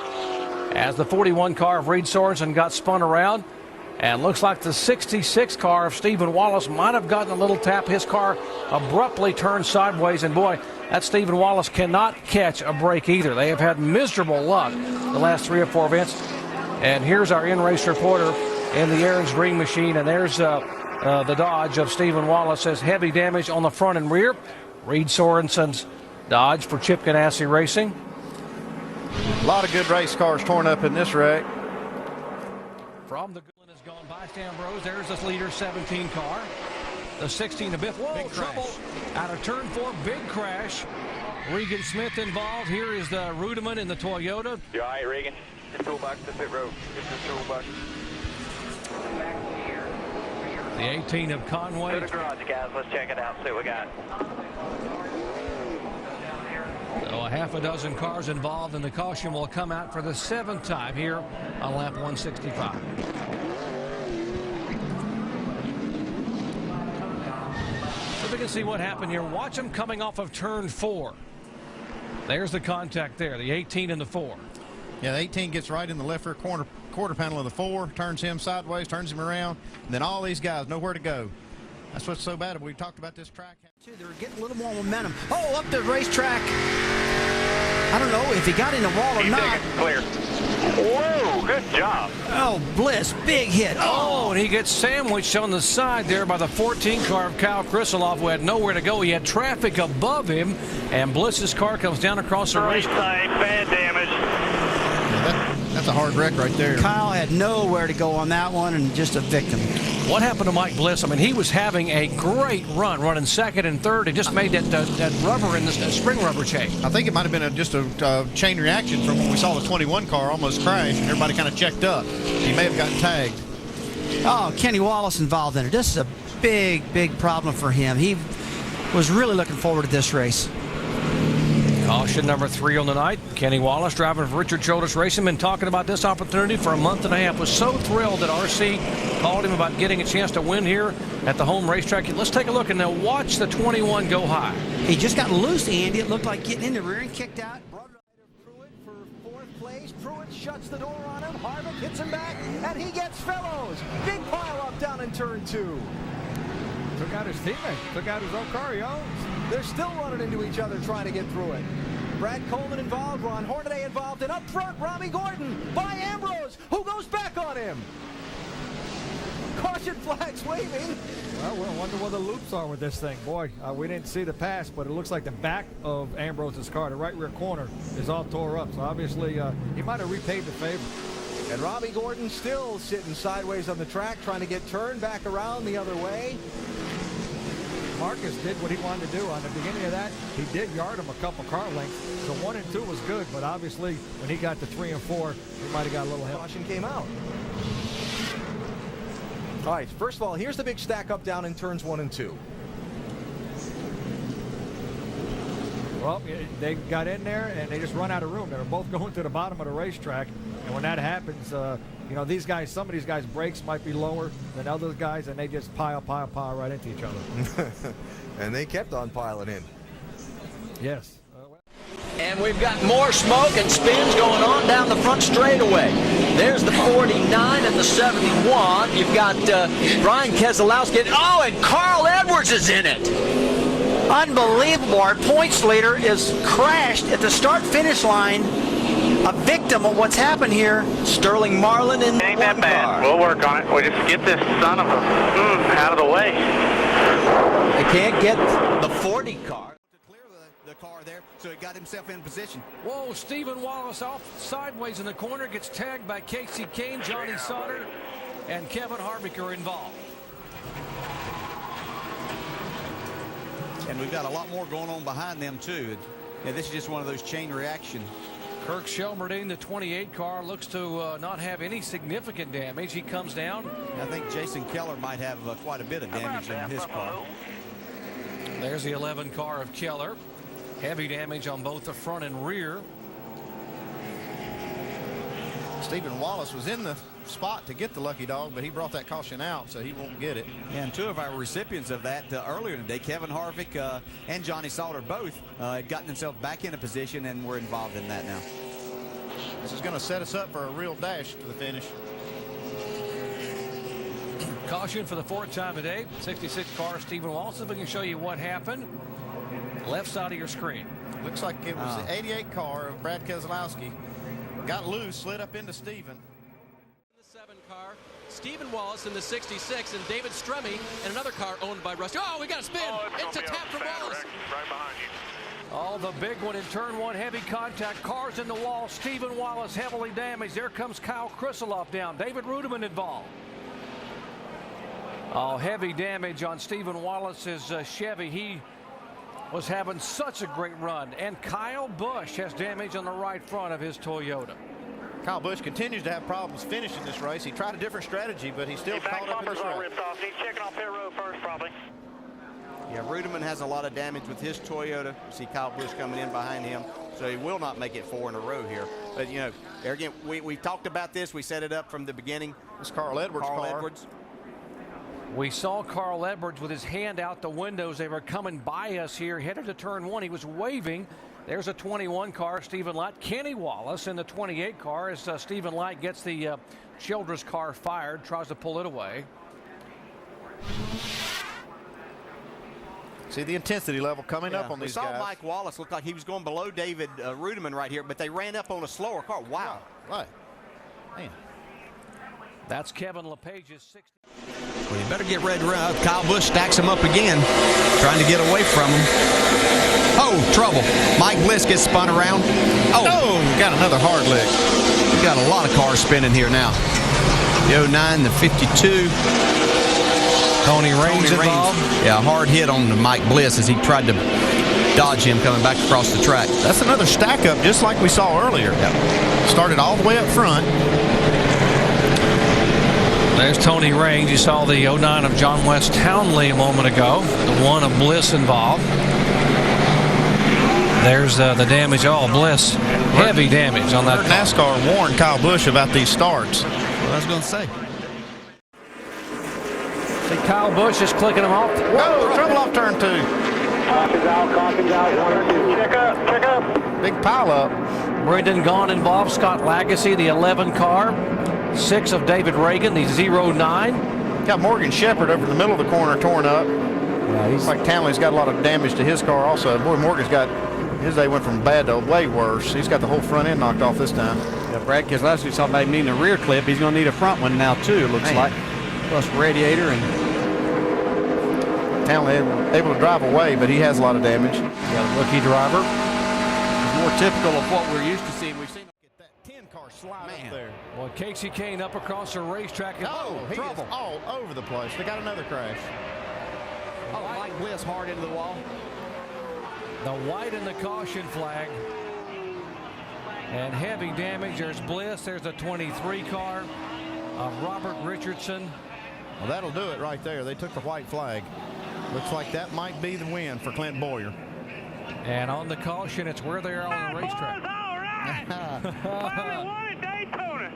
as the 41 car of Reed Sorensen got spun around. And looks like the 66 car of Stephen Wallace might have gotten a little tap. His car abruptly turned sideways, and boy, that Stephen Wallace cannot catch a break either. They have had miserable luck the last 3 or 4 events. And here's our in-race reporter in the Aaron's Dream Machine, and there's the Dodge of Stephen Wallace. Says heavy damage on the front and rear. Reed Sorensen's Dodge for Chip Ganassi Racing. A lot of good race cars torn up in this wreck. From the Goodland has gone by Stan Bros. There's this leader 17 car. The 16 of Biff. Whoa, big trouble. Out of turn 4, big crash. Regan Smith involved. Here is the Rudiman in the Toyota. You all right, Regan? Just pull back to the pit road. Just pull back. The 18 of Conway. Go to the garage, guys. Let's check it out. See what we got. So a half a dozen cars involved, and the caution will come out for the 7th time here on lap 165. if we can see what happened here. Watch him coming off of turn 4. There's the contact there, the 18 and the 4. Yeah, the 18 gets right in the left rear quarter panel of the 4, turns him sideways, turns him around, and then all these guys know where to go. That's what's so bad. We talked about this track. They're getting a little more momentum. Oh, up the racetrack. I don't know if he got in the wall or not. Clear. Whoa, good job. Oh, Bliss, big hit. Oh, and he gets sandwiched on the side there by the 14 car of Kyle Krisolov, who had nowhere to go. He had traffic above him, and Bliss's car comes down across the racetrack. Bad damage. That's a hard wreck right there. Kyle had nowhere to go on that one, and just a victim. What happened to Mike Bliss? I mean, he was having a great run, running second and third. He just made that rubber in the spring rubber chain. I think it might have been just a chain reaction from when we saw the 21 car almost crash, and everybody kind of checked up. He may have gotten tagged. Oh, Kenny Wallace involved in it. This is a big, big problem for him. He was really looking forward to this race. Caution number 3 on the night. Kenny Wallace driving for Richard Chodas Racing. Been talking about this opportunity for a month and a half. Was so thrilled that RC called him about getting a chance to win here at the home racetrack. Let's take a look and now watch the 21 go high. He just got loose, Andy. It looked like getting in the rear and kicked out. Pruitt for 4th place. Pruitt shuts the door on him. Harvick hits him back, and he gets Fellows. Big pile up down in turn 2. Took out his teammate. Took out his own car he owns. They're still running into each other trying to get through it. Brad Coleman involved, Ron Hornaday involved, and up front, Robbie Gordon by Ambrose, who goes back on him. Caution flags waving. Well, we'll wonder what the loops are with this thing. Boy, we didn't see the pass, but it looks like the back of Ambrose's car, the right rear corner, is all tore up. So obviously, he might have repaid the favor. And Robbie Gordon still sitting sideways on the track, trying to get turned back around the other way. Marcus did what he wanted to do. On the beginning of that, he did yard him a couple car lengths. So 1 and 2 was good, but obviously when he got to 3 and 4, he might have got a little help. Caution came out. All right, first of all, here's the big stack up down in turns 1 and 2. Well, they got in there and they just run out of room. They were both going to the bottom of the racetrack, and when that happens, you know, these guys, some of these guys' brakes might be lower than other guys, and they just pile right into each other. And they kept on piling in. Yes. And we've got more smoke and spins going on down the front straightaway. There's the 49 and the 71. You've got Brian Keselowski. Oh, and Carl Edwards is in it. Unbelievable. Our points leader is crashed at the start-finish line. A victim of what's happened here. Sterling Marlin in the Ain't that bad. We'll work on it. We'll just get this son of a out of the way. They can't get the 40 car. The car there, so he got himself in position. Whoa, Stephen Wallace off sideways in the corner, gets tagged by Casey Kane, Johnny Sauter, and Kevin Harvick are involved. And we've got a lot more going on behind them too. Yeah, this is just one of those chain reaction. Kirk Shelmerdine, the 28 car, looks to not have any significant damage. He comes down. I think Jason Keller might have quite a bit of damage in his car. There's the 11 car of Keller. Heavy damage on both the front and rear. Stephen Wallace was in the spot to get the lucky dog, but he brought that caution out, so he won't get it. Yeah, and 2 of our recipients of that earlier today, Kevin Harvick and Johnny Sauter, both had gotten themselves back in a position and were involved in that now. This is going to set us up for a real dash to the finish. Caution for the 4th time today. 66 car, Stephen Wallace. If we can show you what happened. Left side of your screen. Looks like it was the 88 car of Brad Keselowski. Got loose, slid up into Stephen. The 7 car, Stephen Wallace in the 66, and David Stremme in another car owned by Rusty. Oh, we got a spin. It's a tap from Wallace. Right behind you. Oh, the big one in turn 1, heavy contact. Cars in the wall. Stephen Wallace heavily damaged. There comes Kyle Krisolov down. David Rudiman involved. Oh, heavy damage on Stephen Wallace's Chevy. He was having such a great run. And Kyle Busch has damage on the right front of his Toyota. Kyle Busch continues to have problems finishing this race. He tried a different strategy, but he's still caught up in this race. Ripped off. He's checking off pit road first, probably. Yeah, Rudiman has a lot of damage with his Toyota. You see Kyle Busch coming in behind him, so he will not make it 4 in a row here. But, you know, there again, we talked about this. We set it up from the beginning. It's Carl Edwards' car. Edwards. We saw Carl Edwards with his hand out the windows. They were coming by us here, headed to turn 1. He was waving. There's a 21 car, Stephen Light. Kenny Wallace in the 28 car as Stephen Light gets the Childress car fired, tries to pull it away. See the intensity level coming up on these guys. We saw Mike Wallace look like he was going below David Rudiman right here, but they ran up on a slower car. Wow. Right. Man. That's Kevin LePage's 60. Well, you better get ready to run. Kyle Busch stacks him up again, trying to get away from him. Oh, trouble. Mike Bliss gets spun around. Oh, got another hard lick. We got a lot of cars spinning here now. The 09, the 52. Tony Raines involved. Yeah, a hard hit on Mike Bliss as he tried to dodge him coming back across the track. That's another stack up, just like we saw earlier. Yep. Started all the way up front. There's Tony Raines. You saw the 09 of John West Townley a moment ago. The 1 of Bliss involved. There's the damage. Oh, Bliss. Heavy damage on that. NASCAR warned Kyle Busch about these starts. What I was going to say. See, Kyle Busch is clicking him off. Whoa, trouble off turn 2. Caution's out, 1 or 2. Check up. Big pile up. Brendan Gaughan involved. Scott Lagasse, the 11 car. 6 of David Reagan, the 09. Got Morgan Shepherd over the middle of the corner torn up. Yeah, he's like Townley's got a lot of damage to his car also. Boy, Morgan's got, his day went from bad to way worse. He's got the whole front end knocked off this time. Yeah, Brad Keselowski talking about him needing a rear clip. He's going to need a front one now too, it looks like. Plus radiator. And Townley able to drive away, but he has a lot of damage. Got a rookie driver. More typical of what we're used to seeing. We've seen get that 10 car slide up there. Well, Casey Kane up across the racetrack. Oh, he trouble. is all over the place. They got another crash. Oh, Mike Bliss hard into the wall. The white and the caution flag. And heavy damage. There's Bliss. There's a 23 car of Robert Richardson. Well, that'll do it right there. They took the white flag. Looks like that might be the win for Clint Boyer. And on the caution, it's where they are on the racetrack. Finally won at Daytona.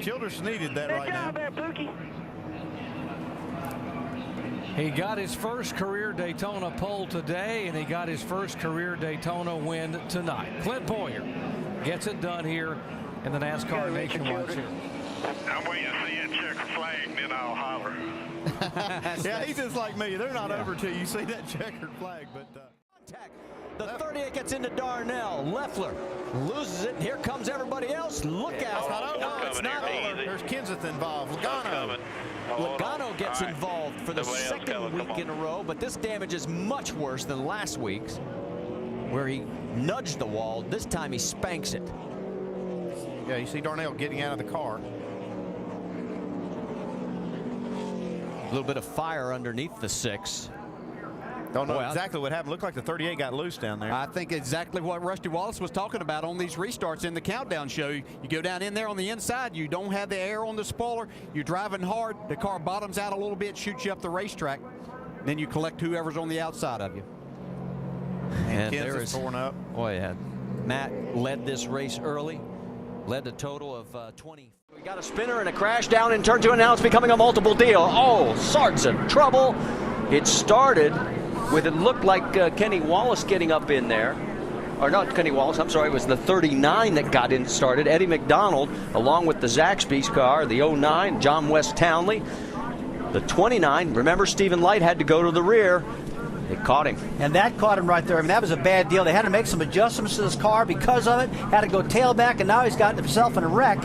Childress needed that right now. There, Pookie. He got his first career Daytona pole today, and he got his first career Daytona win tonight. Clint Boyer gets it done here in the NASCAR Nationwide Series. I'm waiting to see that checkered flag, then I'll holler. Yeah, he's just like me. They're not over till you see that checkered flag, but Contact. The 38 gets into Darnell. Leffler loses it. Here comes everybody else. Look out. No, it's not over. There's Kenseth involved. Logano gets involved for the second week in a row, but this damage is much worse than last week's, where he nudged the wall. This time he spanks it. Yeah, you see Darnell getting out of the car. A little bit of fire underneath the 6. Don't know exactly what happened. Looked like the 38 got loose down there. I think exactly what Rusty Wallace was talking about on these restarts in the countdown show. You go down in there on the inside, you don't have the air on the spoiler, you're driving hard, the car bottoms out a little bit, shoots you up the racetrack, then you collect whoever's on the outside of you. And there is torn up. Boy, yeah. Matt led this race early, led a total of 20. We got a spinner and a crash down in turn 2, and now it's becoming a multiple deal. Oh, Sargent, trouble. It started with, it looked like Kenny Wallace getting up in there. Or not Kenny Wallace, I'm sorry, it was the 39 that got in started. Eddie McDonald, along with the Zaxby's car, the 09, John West Townley. The 29, remember Stephen Light had to go to the rear. It caught him. And that caught him right there. I mean, that was a bad deal. They had to make some adjustments to this car because of it. Had to go tailback, and now he's gotten himself in a wreck.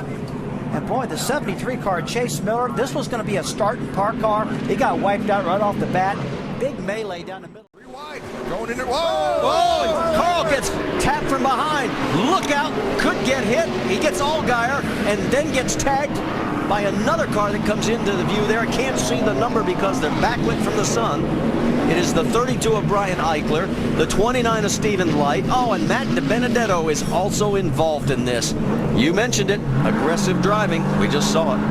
And boy, the 73 car, Chase Miller, this was going to be a start and park car. He got wiped out right off the bat. Big melee down the middle. Wide. Going in there. Whoa! Oh, Carl gets tapped from behind. Look out. Could get hit. He gets Allgaier and then gets tagged by another car that comes into the view there. I can't see the number because they're backlit from the sun. It is the 32 of Brian Eichler, the 29 of Stephen Light. Oh, and Matt DiBenedetto is also involved in this. You mentioned it. Aggressive driving. We just saw it.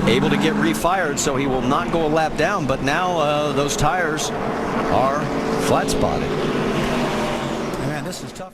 Able to get refired, so he will not go a lap down, but now those tires are flat spotted. Man, this is tough.